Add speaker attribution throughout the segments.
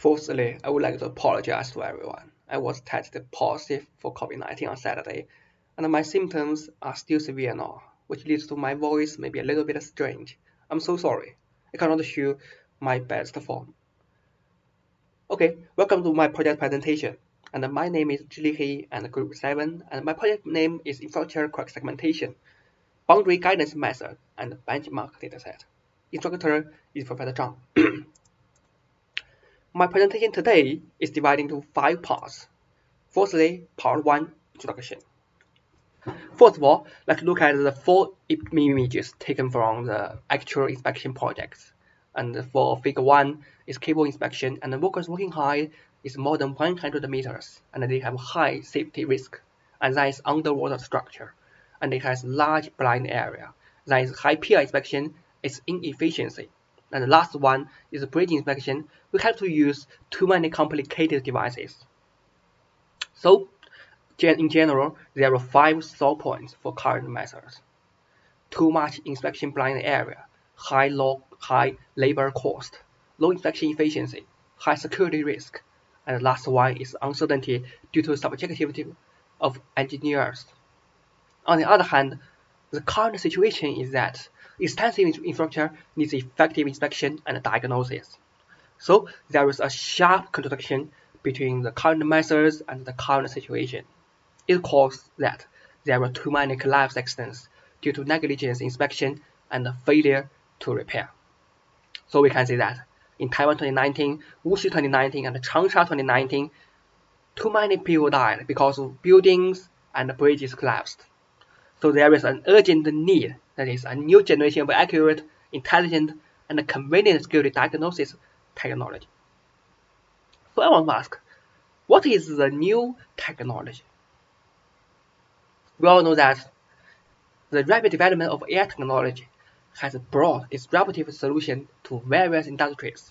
Speaker 1: Firstly, I would like to apologize to everyone. I was tested positive for COVID-19 on Saturday, and my symptoms are still severe now, which leads to my voice may be a little bit strange. I'm so sorry. I cannot show my best form. Okay, welcome to my project presentation. And my name is Zhili He and Group 7, and my project name is Infrastructure Correct Segmentation, Boundary Guidance Method, and Benchmark Dataset. Instructor is Professor Zhang. My presentation today is divided into 5 parts. Firstly, part 1, introduction. First of all, let's look at the 4 images taken from the actual inspection projects. And for figure 1 is cable inspection, and the workers' working height is more than 100 meters, and they have high safety risk. And that is underwater structure, and it has large blind area. That is high peer inspection is inefficiency. And the last one is bridge inspection. We have to use too many complicated devices. So, in general, there are 5 sore points for current methods. Too much inspection blind area, high labor cost, low inspection efficiency, high security risk, and the last one is uncertainty due to subjectivity of engineers. On the other hand, the current situation is that extensive infrastructure needs effective inspection and diagnosis. So there is a sharp contradiction between the current methods and the current situation. It caused that there were too many collapse accidents due to negligence inspection and failure to repair. So we can see that in Taiwan 2019, Wuxi 2019, and Changsha 2019, too many people died because of buildings and bridges collapsed. So there is an urgent need, that is, a new generation of accurate, intelligent, and convenient security diagnosis technology. So I want to ask, what is the new technology? We all know that the rapid development of AI technology has brought disruptive solutions to various industries,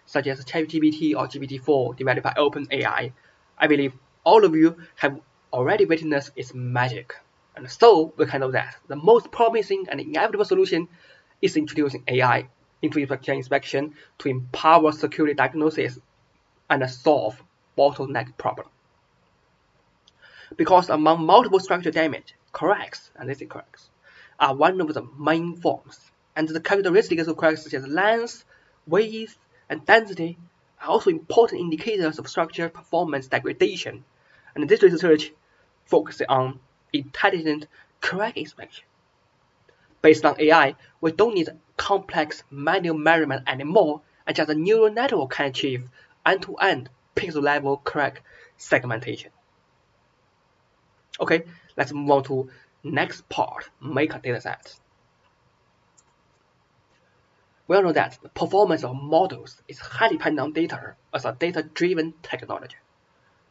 Speaker 1: such as ChatGPT or GPT-4 developed by OpenAI. I believe all of you have already witnessed its magic. And so we can know that the most promising and inevitable solution is introducing AI into infrastructure inspection to empower security diagnosis and solve bottleneck problem. Because among multiple structural damage, cracks, and this is cracks, are one of the main forms, and the characteristics of cracks such as length, width, and density are also important indicators of structural performance degradation. And this research focuses on intelligent crack inspection. Based on AI, we don't need complex manual measurement anymore, and just a neural network can achieve end-to-end pixel-level crack segmentation. Okay, let's move on to next part, make a dataset. We all know that the performance of models is highly dependent on data as a data-driven technology.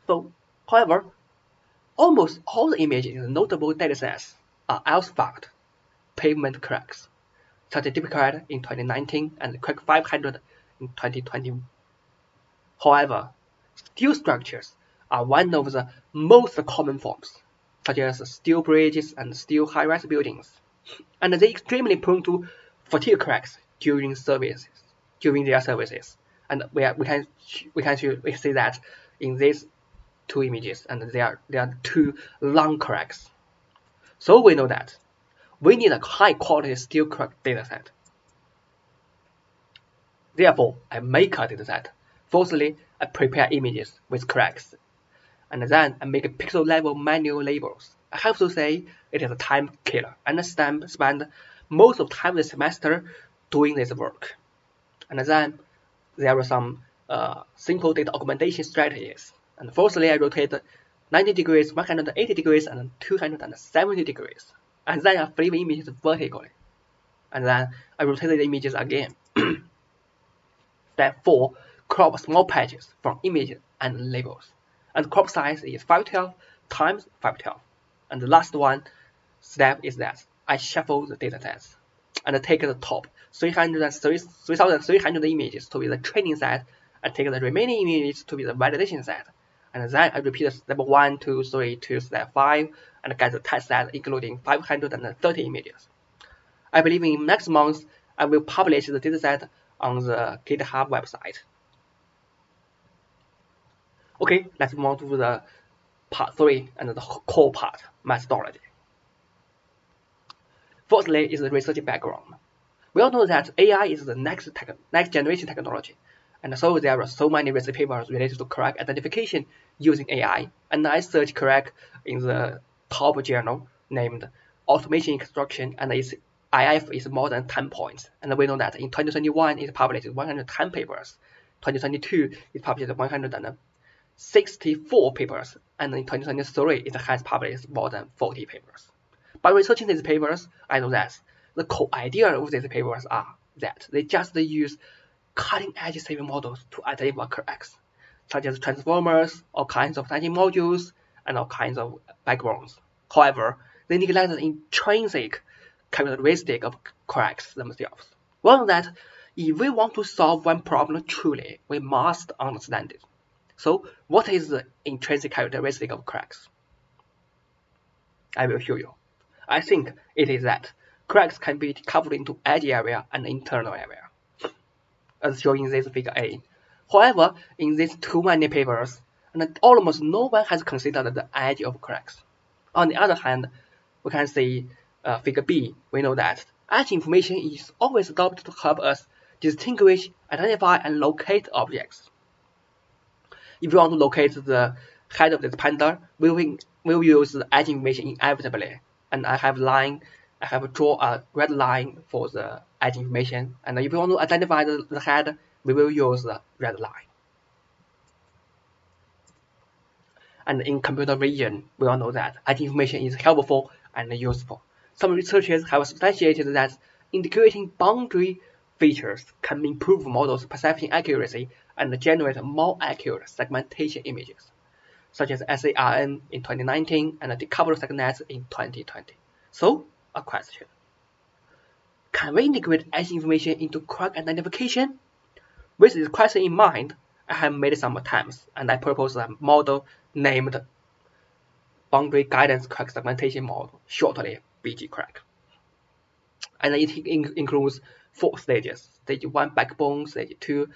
Speaker 1: So, however, almost all the images in the notable datasets are asphalt pavement cracks, such as Dataset in 2019 and Crack 500 in 2020. However, steel structures are one of the most common forms, such as steel bridges and steel high-rise buildings, and they're extremely prone to fatigue cracks during their services. And we can see that in these 2 images, and there are 2 long cracks. So we know that we need a high-quality steel crack dataset. Therefore, I make a dataset. Firstly, I prepare images with cracks, and then I make pixel-level manual labels. I have to say it is a time killer, and I spend most of time this semester doing this work. And then there are some simple data augmentation strategies. And firstly, I rotate 90 degrees, 180 degrees, and 270 degrees. And then I flip images vertically. And then I rotate the images again. Step 4, crop small patches from images and labels. And crop size is 512 times 512. And the last one step is that I shuffle the datasets and take the top 3,300 images to be the training set, and take the remaining images to be the validation set. And then I repeat step 1, 2, 3 to step 5 and get the test set including 530 images. I believe in next month I will publish the dataset on the GitHub website. Okay, let's move on to the part 3 and the core part, methodology. Firstly is the research background. We all know that AI is the next generation technology, and so there are so many research papers related to correct identification using AI, and I searched correct in the top journal named Automation in Construction, and its IF is more than 10 points. And we know that in 2021 it published 110 papers, 2022 it published 164 papers, and in 2023 it has published more than 40 papers. By researching these papers, I know that the core idea of these papers are that they just use cutting-edge saving models to identify corrects, such as transformers, all kinds of engine modules, and all kinds of backgrounds. However, they neglect the intrinsic characteristic of corrects themselves. We know that if we want to solve one problem truly, we must understand it. So, what is the intrinsic characteristic of corrects? I will show you. I think it is that cracks can be covered into edge area and internal area, as shown in this figure A. However, in these too many papers, and almost no one has considered the edge of cracks. On the other hand, we can see figure B. We know that edge information is always adopted to help us distinguish, identify, and locate objects. If you want to locate the head of this panda, we will use the edge information inevitably. And I have draw a red line for the edge information. And if you want to identify the head, we will use the red line. And in computer vision, we all know that edge information is helpful and useful. Some researchers have substantiated that integrating boundary features can improve models' perception accuracy and generate more accurate segmentation images, such as SARN in 2019 and decoupled SegNet in 2020. So, a question. Can we integrate edge information into crack identification? With this question in mind, I have made some attempts, and I propose a model named Boundary Guidance Crack Segmentation Model, shortly BGCrack. And it includes 4 stages: Stage 1 backbone, Stage 2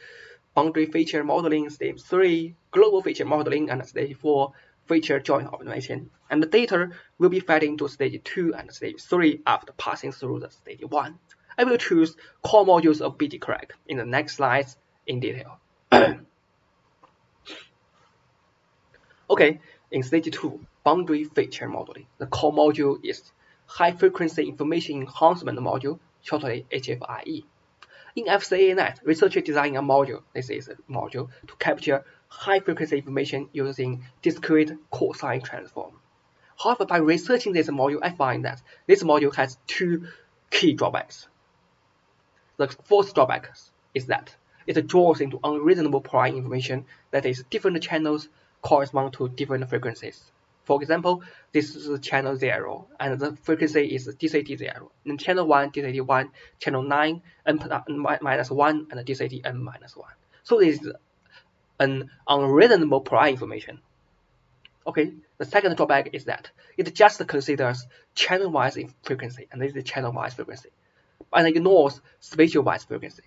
Speaker 1: boundary feature modeling, Stage 3 global feature modeling, and Stage 4 feature joint optimization. And the data will be fed into Stage 2 and Stage 3 after passing through the Stage 1. I will choose core modules of BGCrack in the next slides in detail. Okay, in Stage 2, boundary feature modeling, the core module is High Frequency Information Enhancement Module, shortly HFIE. In FCANet, researchers designed a module, this is a module, to capture high-frequency information using discrete cosine transform. However, by researching this module, I find that this module has 2 key drawbacks. The first drawback is that it draws into unreasonable prior information, that is, different channels correspond to different frequencies. For example, this is channel 0, and the frequency is DCT 0. And channel 1, DCT 1, channel 9, n-1, and DCT n-1. So this is an unreasonable prior information. Okay, the second drawback is that it just considers channel-wise frequency, and this is channel-wise frequency, and ignores spatial-wise frequency.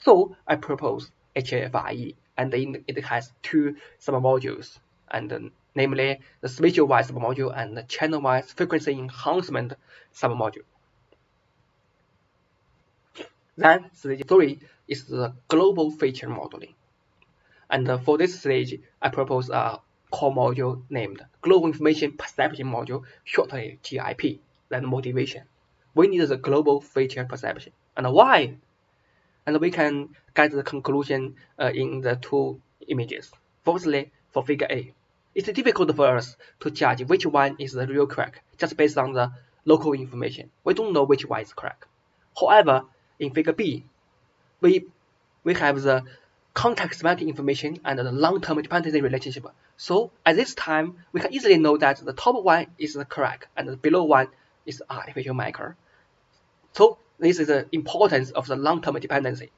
Speaker 1: So I propose HFIE, and it has 2 submodules, and namely the spatial-wise submodule and the channel-wise frequency enhancement submodule. Then Stage 3 is the global feature modeling. And for this stage, I propose a core module named Global Information Perception Module, shortly GIP, then motivation. We need the global feature perception. And why? And we can get the conclusion in the 2 images. Firstly, for figure A, it's difficult for us to judge which one is the real crack just based on the local information. We don't know which one is crack. However, in figure B, we have the context mapping information and the long-term dependency relationship. So at this time, we can easily know that the top one is the crack and the below one is artificial marker. So this is the importance of the long-term dependency.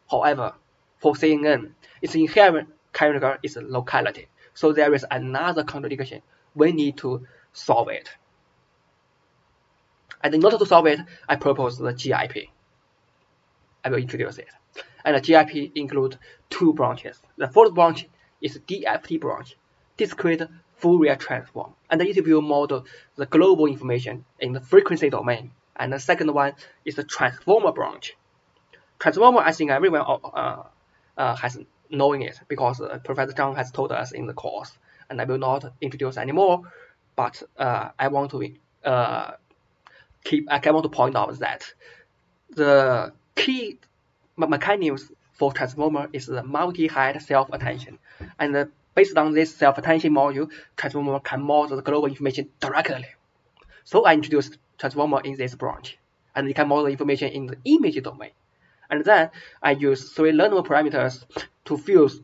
Speaker 1: However, for CNN, its inherent character is locality. So there is another contradiction. We need to solve it. And in order to solve it, I propose the GIP. I will introduce it. And the GIP includes 2 branches. The first branch is DFT branch, discrete Fourier transform. And it will model the global information in the frequency domain. And the second one is the transformer branch. Transformer, I think everyone has knowing it because Professor Zhang has told us in the course, and I will not introduce anymore. But I want to point out that the key mechanism for transformer is the multi-head self-attention, and based on this self-attention module, transformer can model the global information directly. So I introduced transformer in this branch, and it can model information in the image domain. And then I use 3 learnable parameters to fuse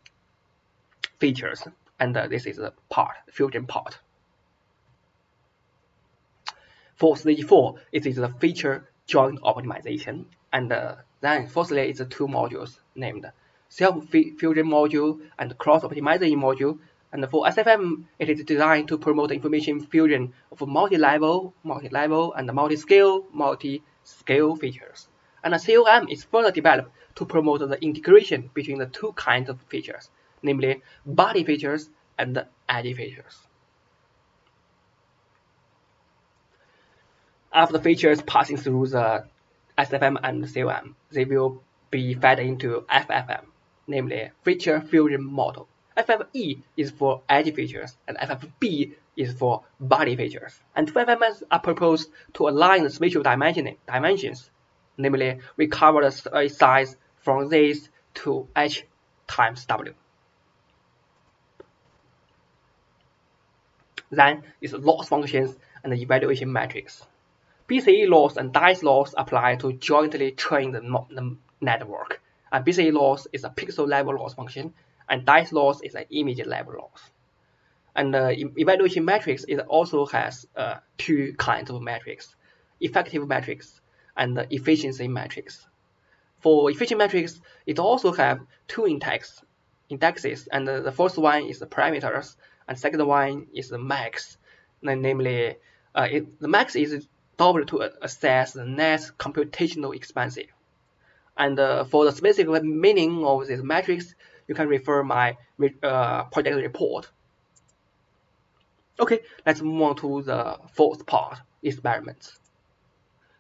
Speaker 1: features, and this is the fusion part. For stage 4, it is the feature joint optimization, and then fourthly, it's the 2 modules named self-fusion module and cross-optimization module. And for SFM, it is designed to promote information fusion of multi-level, and multi-scale features. And the COM is further developed to promote the integration between the 2 kinds of features, namely body features and edge features. After features passing through the SFM and COM, they will be fed into FFM, namely Feature Fusion Model. FFE is for edge features, and FFB is for body features. And 2 FFMs are proposed to align the spatial dimensions, namely recover the size from this to h times w. Then is loss functions and the evaluation metrics. BCE loss and dice loss apply to jointly train the network. And BCE loss is a pixel level loss function, and dice loss is an image level loss. And evaluation metrics, it also has 2 kinds of metrics: effective metrics and efficiency metrics. For efficient metrics, it also have 2 indexes, and the first one is the parameters, and second one is the max. Namely, the max is double to assess the net computational expense. And for the specific meaning of these metrics, you can refer my project report. Okay, let's move on to the 4th part, experiments.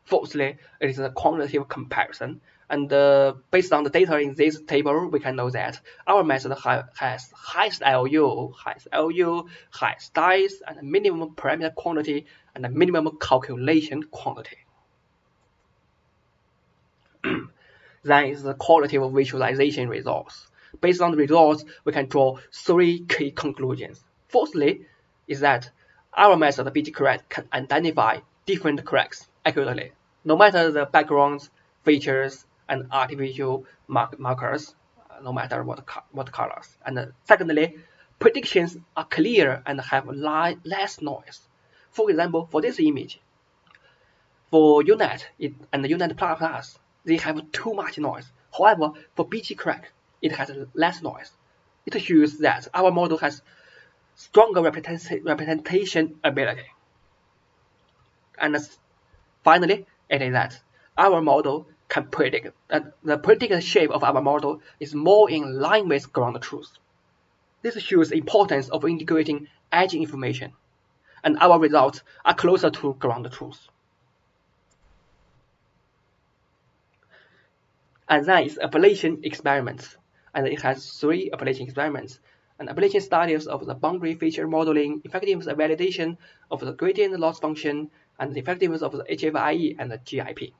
Speaker 1: Firstly, it is a quantitative comparison, and based on the data in this table, we can know that our method has highest LU, highest dice, and minimum parameter quantity, and a minimum calculation quantity. Then is the qualitative visualization results. Based on the results, we can draw 3 key conclusions. Firstly, is that our method BGCorrect can identify different cracks accurately, no matter the backgrounds, features, and artificial markers, no matter what colors. And secondly, predictions are clear and have less noise. For example, for this image, for UNet and UNet++, they have too much noise. However, for BGCorrect, it has less noise. It shows that our model has stronger representation ability. And finally, it is that our model can predict that the predicted shape of our model is more in line with ground truth. This shows the importance of integrating edge information, and our results are closer to ground truth. And then is ablation experiments, and it has 3 ablation experiments. And ablation studies of the boundary feature modeling, effectiveness validation of the gradient loss function, and the effectiveness of the HFIE and the GIP.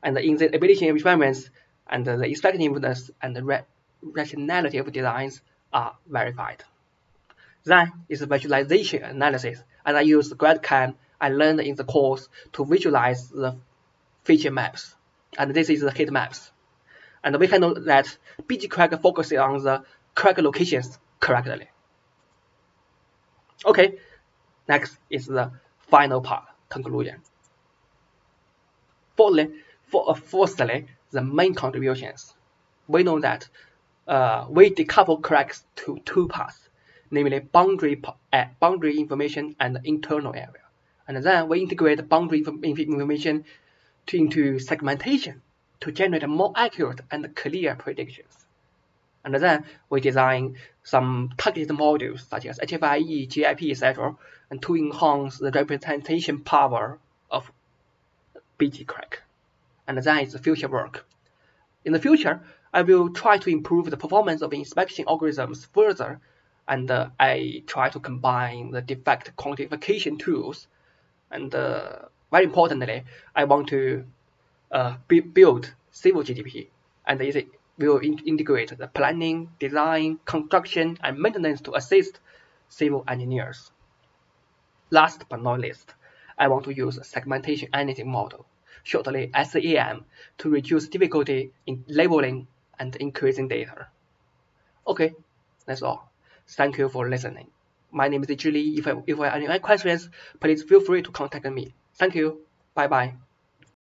Speaker 1: And in the ablation experiments, and the effectiveness and the rationality of designs are verified. Then is the visualization analysis, and I use the GradCam I learned in the course to visualize the feature maps. And this is the heat maps. And we can know that BGCorrect focuses on the correct locations correctly. Okay, next is the final part, conclusion. Firstly, the main contributions. We know that we decouple corrects to 2 parts, namely boundary information and internal area. And then we integrate boundary information into segmentation to generate more accurate and clear predictions. And then we design some targeted modules such as HFIE, GIP, etc., and to enhance the representation power of BGCrack. And that is future work. In the future, I will try to improve the performance of inspection algorithms further, and I try to combine the defect quantification tools. And very importantly, I want to build civil GDP, and it will integrate the planning, design, construction, and maintenance to assist civil engineers. Last but not least, I want to use a segmentation analytic model, shortly SEM, to reduce difficulty in labeling and increasing data. Okay, that's all. Thank you for listening. My name is Zhili. If you have any questions, please feel free to contact me. Thank you. Bye bye.